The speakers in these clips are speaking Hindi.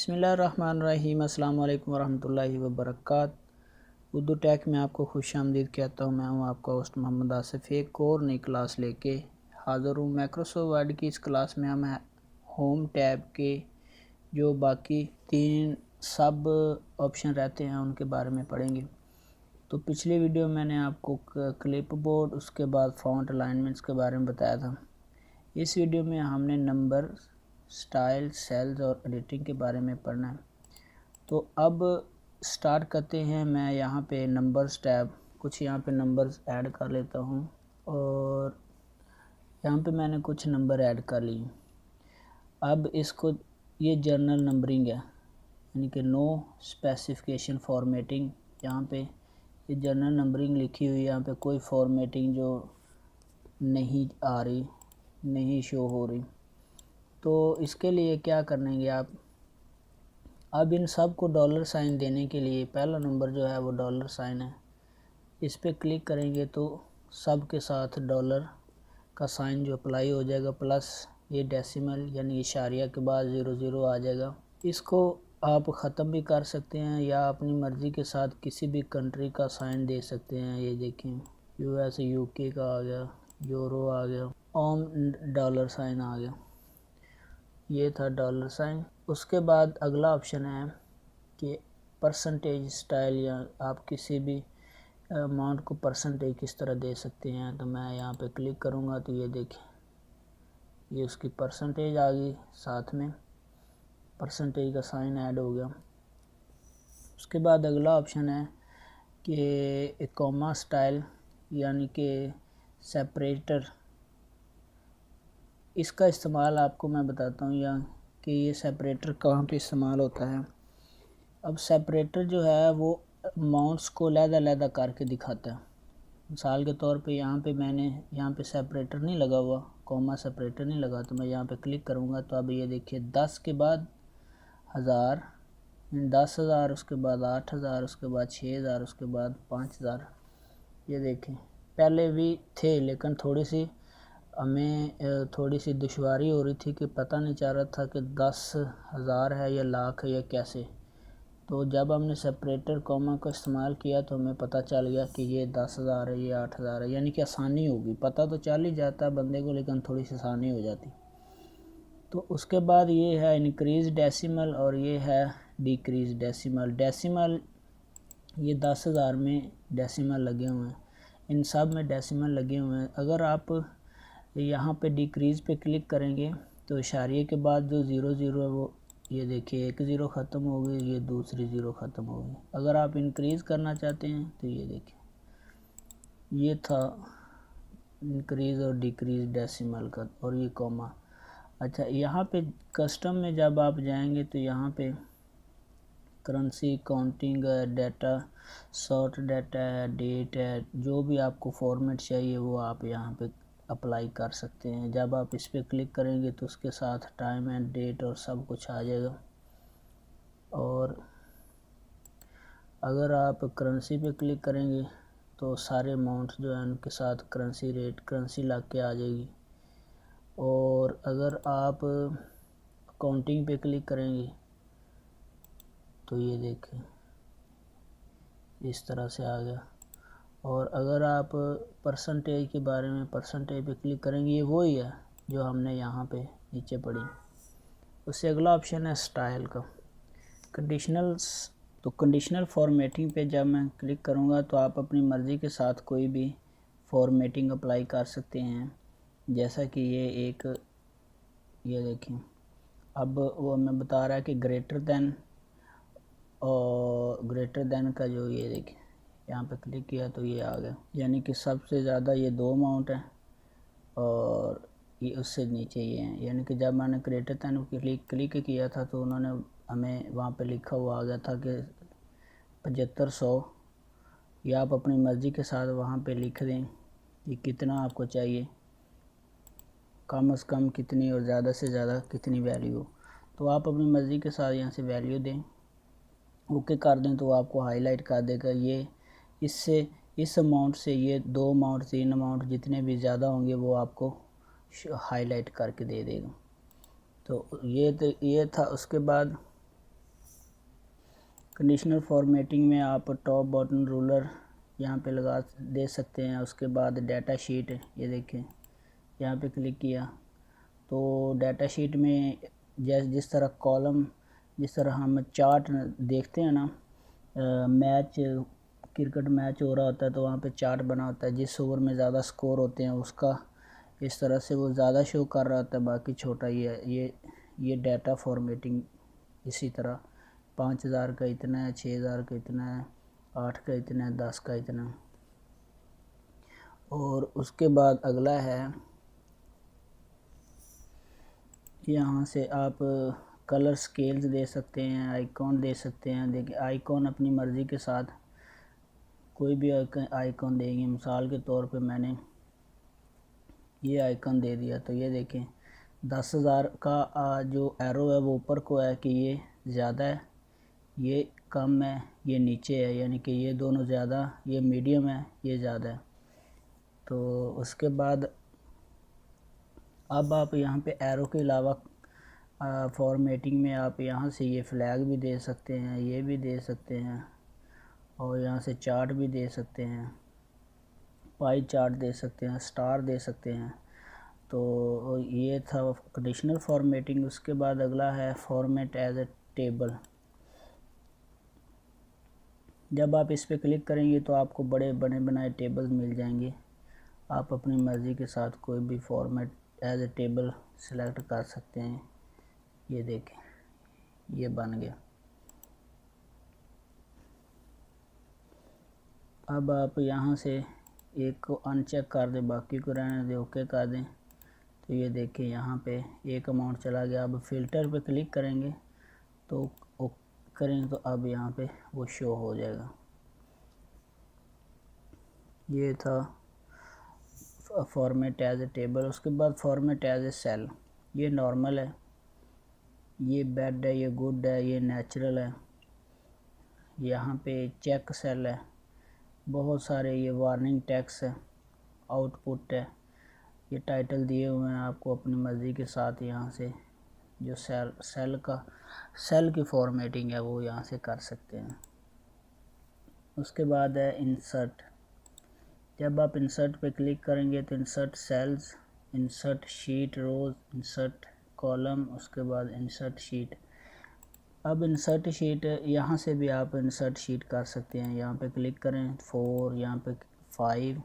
बिस्मिल्लाहिर्रहमानिर्रहीम। अस्सलाम वालेकुम वरहमतुल्लाहि वबरकातुहू। उर्दू टेक में आपको खुशामदीद कहता हूँ। मैं हूँ आपका होस्ट मोहम्मद आसिफ। एक और नई क्लास लेके हाज़िर हूँ। माइक्रोसॉफ्ट वर्ड की इस क्लास में हम होम टैब के जो बाकी 3 सब ऑप्शन रहते हैं उनके बारे में पढ़ेंगे। तो पिछली वीडियो में मैंने आपको क्लिपबोर्ड, उसके बाद फ़ॉन्ट अलाइनमेंट्स के बारे में बताया था। इस वीडियो में हमने नंबर, स्टाइल, सेल्स और एडिटिंग के बारे में पढ़ना है। तो अब स्टार्ट करते हैं। मैं यहाँ पे नंबर्स टैब कुछ यहाँ पे नंबर्स ऐड कर लेता हूँ और यहाँ पे मैंने कुछ नंबर ऐड कर लिए। अब इसको, ये जर्नल नंबरिंग है, यानी कि नो स्पेसिफिकेशन फॉर्मेटिंग। यहाँ पे ये जर्नल नंबरिंग लिखी हुई है। यहाँ पे कोई फॉर्मेटिंग जो नहीं आ रही, नहीं शो हो रही। तो इसके लिए क्या करेंगे आप, अब इन सब को डॉलर साइन देने के लिए पहला नंबर जो है वो डॉलर साइन है। इस पर क्लिक करेंगे तो सब के साथ डॉलर का साइन जो अप्लाई हो जाएगा, प्लस ये डेसिमल यानी इशारिया के बाद 00 आ जाएगा। इसको आप ख़त्म भी कर सकते हैं या अपनी मर्ज़ी के साथ किसी भी कंट्री का साइन दे सकते हैं। ये देखें, US UK का आ गया, यूरो आ गया, ओम डॉलर साइन आ गया। ये था डॉलर साइन। उसके बाद अगला ऑप्शन है कि परसेंटेज स्टाइल, या आप किसी भी अमाउंट को परसेंटेज किस तरह दे सकते हैं। तो मैं यहाँ पे क्लिक करूँगा तो ये देखें, ये उसकी परसेंटेज आ गई, साथ में परसेंटेज का साइन ऐड हो गया। उसके बाद अगला ऑप्शन है कि कॉमा स्टाइल, यानी कि सेपरेटर। इसका इस्तेमाल आपको मैं बताता हूँ, या कि ये सेपरेटर कहाँ पे इस्तेमाल होता है। अब सेपरेटर जो है वो अमाउंट्स को लहदा करके दिखाता है। मिसाल के तौर पे यहाँ पे मैंने यहाँ पे सेपरेटर नहीं लगा हुआ, कॉमा सेपरेटर नहीं लगा, तो मैं यहाँ पे क्लिक करूँगा तो अब ये देखिए 10 के बाद 1000, 10,000, उसके बाद 8,000, उसके बाद 6,000, उसके बाद 5,000। ये देखें, पहले भी थे लेकिन हमें थोड़ी सी दुश्वारी हो रही थी कि पता नहीं चल रहा था कि 10,000 है या लाख है या कैसे। तो जब हमने सेपरेटर कॉमा का इस्तेमाल किया तो हमें पता चल गया कि ये 10,000 है, ये 8,000 है, यानी कि आसानी होगी। पता तो चल ही जाता है बंदे को, लेकिन थोड़ी सी आसानी हो जाती। तो उसके बाद ये है इंक्रीज डेसिमल और ये है डिक्रीज डेसिमल। डेसिमल, ये 10,000 में डेसिमल लगे हुए हैं, इन सब में डेसिमल लगे हुए हैं। अगर आप यहाँ पे डिक्रीज़ पे क्लिक करेंगे तो इशारे के बाद जो 00 है वो, ये देखिए, एक 0 ख़त्म हो गई, ये दूसरी 0 ख़त्म हो गई। अगर आप इंक्रीज़ करना चाहते हैं तो ये देखिए, ये था इंक्रीज़ और डिक्रीज़ डेसिमल का, और ये कॉमा। अच्छा, यहाँ पे कस्टम में जब आप जाएंगे तो यहाँ पे currency, counting, data, short data है, डेट है, जो भी आपको फॉर्मेट चाहिए वो आप यहाँ पे अप्लाई कर सकते हैं। जब आप इस पर क्लिक करेंगे तो उसके साथ टाइम एंड डेट और सब कुछ आ जाएगा। और अगर आप करेंसी पे क्लिक करेंगे तो सारे अमाउंट जो है उनके साथ करेंसी रेट, करेंसी लग के आ जाएगी। और अगर आप काउंटिंग पे क्लिक करेंगे तो ये देखें, इस तरह से आ गया। और अगर आप परसेंटेज के बारे में, परसेंटेज पे क्लिक करेंगे, ये वही है जो हमने यहाँ पे नीचे पढ़ी। उससे अगला ऑप्शन है स्टाइल का, कंडीशनल्स। तो कंडीशनल फॉर्मेटिंग पे जब मैं क्लिक करूँगा तो आप अपनी मर्ज़ी के साथ कोई भी फॉर्मेटिंग अप्लाई कर सकते हैं। जैसा कि ये देखें, अब वो हमें बता रहा है कि ग्रेटर दैन, और ग्रेटर दैन का जो, ये देखें, यहाँ पे क्लिक किया तो ये आ गया, यानी कि सबसे ज़्यादा ये 2 अमाउंट है और ये उससे नीचे ये हैं। यानी कि जब मैंने ग्रेटर दैन क्लिक किया था तो उन्होंने हमें वहाँ पे लिखा हुआ आ गया था कि 7500, या आप अपनी मर्ज़ी के साथ वहाँ पे लिख दें कि कितना आपको चाहिए, कम से कम कितनी और ज़्यादा से ज़्यादा कितनी वैल्यू। तो आप अपनी मर्ज़ी के साथ यहाँ से वैल्यू दें, ओके कर दें तो आपको हाईलाइट कर देगा। ये इससे, इस अमाउंट से ये 2 अमाउंट, 3 अमाउंट जितने भी ज़्यादा होंगे वो आपको हाईलाइट करके दे देगा। तो ये था। उसके बाद कंडीशनल फॉर्मेटिंग में आप टॉप बटन रूलर यहाँ पे लगा दे सकते हैं। उसके बाद डाटा शीट, ये देखें यहाँ पे क्लिक किया तो डाटा शीट में जिस तरह कॉलम, जिस तरह हम चार्ट देखते हैं ना, मैच क्रिकेट मैच हो रहा होता है तो वहाँ पे चार्ट बना होता है, जिस ओवर में ज़्यादा स्कोर होते हैं उसका इस तरह से वो ज़्यादा शो कर रहा होता है, बाकी छोटा ही है। ये डाटा फॉर्मेटिंग इसी तरह 5000 का इतना है, 6000 का इतना है, 8 का इतना है, 10 का इतना। और उसके बाद अगला है, यहाँ से आप कलर स्केल्स दे सकते हैं, आइकॉन दे सकते हैं। देखिए आइकॉन अपनी मर्ज़ी के साथ कोई भी आइकॉन देंगे। मिसाल के तौर पे मैंने ये आइकॉन दे दिया तो ये देखें 10,000 का जो एरो है वो ऊपर को है कि ये ज़्यादा है, ये कम है, ये नीचे है, यानी कि ये दोनों ज़्यादा, ये मीडियम है, ये ज़्यादा है। तो उसके बाद अब आप यहाँ पे एरो के अलावा फॉर्मेटिंग में आप यहाँ से ये फ्लैग भी दे सकते हैं, ये भी दे सकते हैं, और यहाँ से चार्ट भी दे सकते हैं, पाई चार्ट दे सकते हैं, स्टार दे सकते हैं। तो ये था कंडीशनल फॉर्मेटिंग। उसके बाद अगला है फॉर्मेट एज ए टेबल। जब आप इस पर क्लिक करेंगे तो आपको बड़े बने बनाए टेबल्स मिल जाएंगे। आप अपनी मर्ज़ी के साथ कोई भी format as a table select कर सकते हैं। ये देखें ये बन गया। अब आप यहाँ से एक को अनचेक कर दें, बाकी को रहने दें, ओके कर दें। तो ये देखें यहाँ पे एक अमाउंट चला गया। अब फ़िल्टर पे क्लिक करेंगे तो करेंगे तो अब यहाँ पे वो शो हो जाएगा। ये था फॉर्मेट एज ए टेबल। उसके बाद फॉर्मेट एज ए सेल। ये नॉर्मल है, ये बैड है, ये गुड है, ये नेचुरल है। यहाँ पे चेक सेल है, बहुत सारे ये वार्निंग टेक्स्ट है, आउटपुट है, ये टाइटल दिए हुए हैं। आपको अपनी मर्ज़ी के साथ यहाँ से जो सेल की फॉर्मेटिंग है वो यहाँ से कर सकते हैं। उसके बाद है इंसर्ट। जब आप इंसर्ट पे क्लिक करेंगे तो इंसर्ट सेल्स, इंसर्ट शीट रोज, इंसर्ट कॉलम, उसके बाद इंसर्ट शीट। अब इंसर्ट शीट यहाँ से भी आप इंसर्ट शीट कर सकते हैं। यहाँ पे क्लिक करें 4, यहाँ पे 5।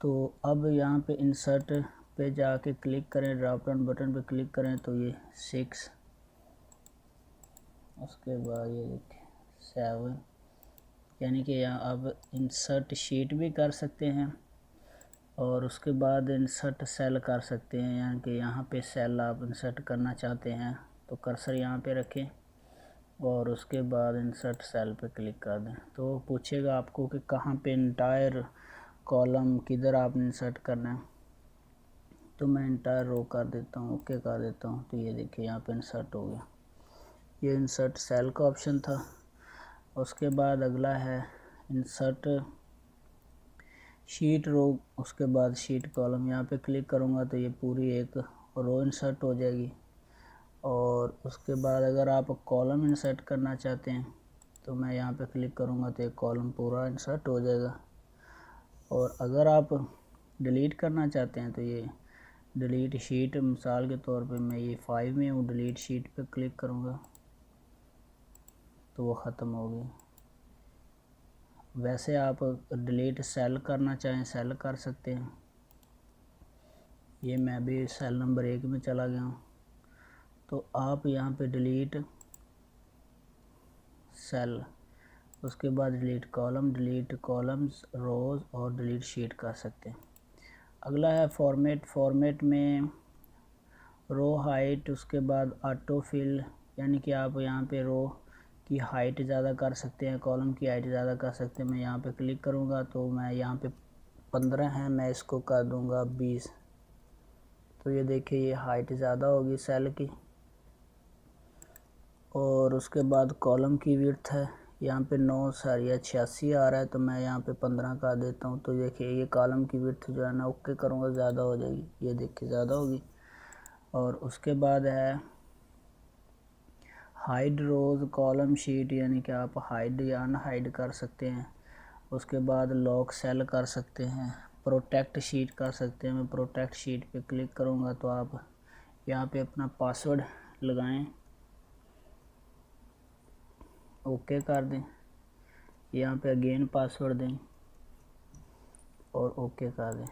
तो अब यहाँ पे इंसर्ट पे जाके क्लिक करें, ड्रॉप डाउन बटन पे क्लिक करें तो ये 6, उसके बाद ये देखिए 7, यानी कि यहाँ अब इंसर्ट शीट भी कर सकते हैं और उसके बाद इंसर्ट सेल कर सकते हैं। यानी कि यहाँ पे सेल आप इंसर्ट करना चाहते हैं तो कर्सर यहाँ पे रखें और उसके बाद इंसर्ट सेल पे क्लिक कर दें। तो पूछेगा आपको कि कहाँ पे इंटायर कॉलम किधर आपने इंसर्ट करना है, तो मैं इंटायर रो कर देता हूँ, ओके कर देता हूँ। तो ये देखिए यहाँ पे इंसर्ट हो गया। ये इंसर्ट सेल का ऑप्शन था। उसके बाद अगला है इंसर्ट शीट रो, उसके बाद शीट कॉलम। यहाँ पे क्लिक करूँगा तो ये पूरी एक रो इंसर्ट हो जाएगी। और उसके बाद अगर आप कॉलम इंसर्ट करना चाहते हैं तो मैं यहाँ पे क्लिक करूँगा तो एक कॉलम पूरा इंसर्ट हो जाएगा। और अगर आप डिलीट करना चाहते हैं तो ये डिलीट शीट, मिसाल के तौर पे मैं ये 5 में हूँ, डिलीट शीट पे क्लिक करूँगा तो वो ख़त्म हो गई। वैसे आप डिलीट सेल करना चाहें सेल कर सकते हैं। ये मैं भी सेल नंबर 1 में चला गया हूँ। तो आप यहाँ पे डिलीट सेल, उसके बाद डिलीट कॉलम, डिलीट कॉलम्स, रोज़ और डिलीट शीट कर सकते हैं। अगला है फॉर्मेट। फॉर्मेट में रो हाइट, उसके बाद ऑटो फिल, यानी कि आप यहाँ पे रो की हाइट ज़्यादा कर सकते हैं, कॉलम की हाइट ज़्यादा कर सकते हैं। मैं यहाँ पे क्लिक करूँगा तो मैं यहाँ पे 15 है, मैं इसको कर दूँगा 20। तो ये देखिए ये हाइट ज़्यादा होगी सेल की। और उसके बाद कॉलम की विड्थ है, यहाँ पे 9 सारिया 86 आ रहा है, तो मैं यहाँ पे 15 कर देता हूँ। तो देखिए ये कॉलम की विड्थ जो है ना, ओके करूँगा ज़्यादा हो जाएगी, ये देखिए ज़्यादा होगी। और उसके बाद है हाइड रोज़ कॉलम शीट, यानी कि आप हाइड या अनहाइड कर सकते हैं। उसके बाद लॉक सेल कर सकते हैं, प्रोटेक्ट शीट कर सकते हैं। मैं प्रोटेक्ट शीट पे क्लिक करूँगा तो आप यहाँ पे अपना पासवर्ड लगाएं, ओके कर दें, यहाँ पे अगेन पासवर्ड दें और ओके कर दें।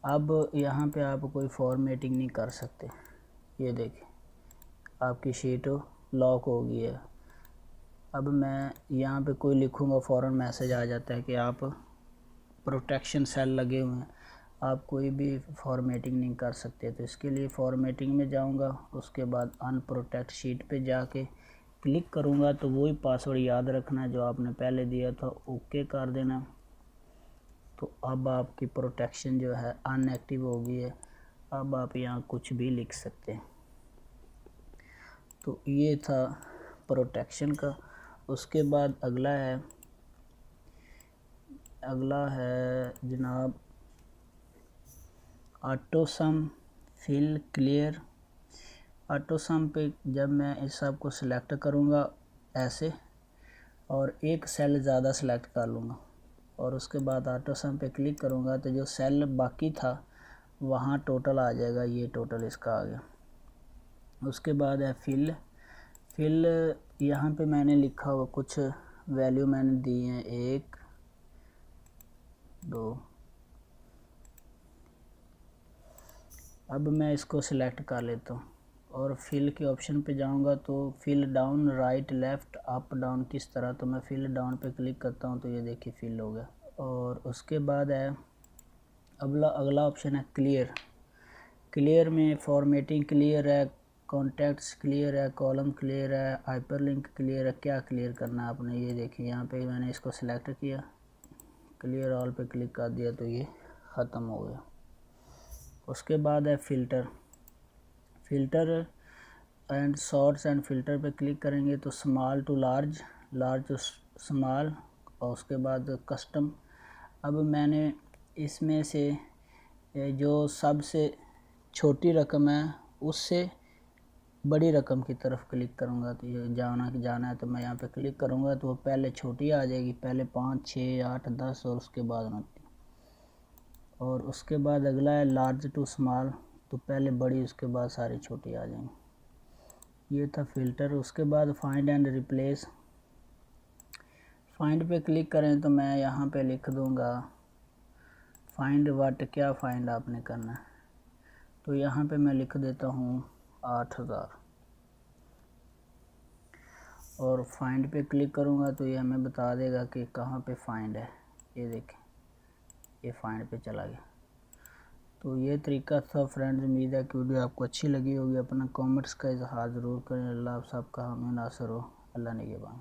अब यहाँ पे आप कोई फॉर्मेटिंग नहीं कर सकते। ये देखिए आपकी शीट लॉक हो गई है। अब मैं यहाँ पे कोई लिखूँगा, फ़ौरन मैसेज आ जाता है कि आप प्रोटेक्शन सेल लगे हुए हैं, आप कोई भी फॉर्मेटिंग नहीं कर सकते। तो इसके लिए फॉर्मेटिंग में जाऊँगा, उसके बाद अनप्रोटेक्ट शीट पे जाके क्लिक करूँगा तो वही पासवर्ड याद रखना जो आपने पहले दिया था, ओके कर देना। तो अब आपकी प्रोटेक्शन जो है अनएक्टिव हो गई है। अब आप यहाँ कुछ भी लिख सकते हैं। तो ये था प्रोटेक्शन का। उसके बाद अगला है जनाब auto sum fill clear. Auto sum पे जब मैं इस सब को सिलेक्ट करूँगा ऐसे, और एक सेल ज़्यादा सेलेक्ट कर लूँगा और उसके बाद ऑटो सम पे क्लिक करूँगा तो जो सेल बाकी था वहाँ टोटल आ जाएगा। ये टोटल इसका आ गया। उसके बाद है फिल। यहाँ पे मैंने लिखा हुआ कुछ वैल्यू मैंने दी हैं, 1 2। अब मैं इसको सिलेक्ट कर लेता हूँ और फिल के ऑप्शन पे जाऊँगा तो fill down, right, left, up, down किस तरह। तो मैं फिल डाउन पे क्लिक करता हूँ तो ये देखिए फिल हो गया। और उसके बाद है अगला ऑप्शन है क्लियर में फॉर्मेटिंग क्लियर है, कॉन्टेक्ट्स क्लियर है, कॉलम क्लियर है, हाइपरलिंक क्लियर है। क्या क्लियर करना है आपने, ये देखिए यहाँ पे मैंने इसको सिलेक्ट किया, क्लियर ऑल पे क्लिक कर दिया तो ये ख़त्म हो गया। उसके बाद है filter and sorts and filter पे क्लिक करेंगे तो small to large, large to small, और उसके बाद कस्टम। अब मैंने इसमें से जो सबसे छोटी रकम है उससे बड़ी रकम की तरफ क्लिक करूँगा तो ये जाना है तो मैं यहाँ पे क्लिक करूँगा तो वो पहले छोटी आ जाएगी, पहले 5 6 8 10 और उसके बाद 29। और उसके बाद अगला है लार्ज टू स्मॉल, तो पहले बड़ी उसके बाद सारी छोटी आ जाएंगी। ये था फ़िल्टर। उसके बाद फाइंड एंड रिप्लेस। फाइंड पे क्लिक करें तो मैं यहाँ पे लिख दूँगा फाइंड व्हाट, क्या फाइंड आपने करना है। तो यहाँ पे मैं लिख देता हूँ 8000 और फाइंड पे क्लिक करूँगा तो ये हमें बता देगा कि कहाँ पे फाइंड है। ये देखें ये फाइंड पे चला गया। तो ये तरीका था फ्रेंड्स। उम्मीद है कि वीडियो आपको अच्छी लगी होगी। अपना कमेंट्स का इजहार ज़रूर करें। अल्लाह आप सबका हमें नासर हो। अल्लाह निगहबान।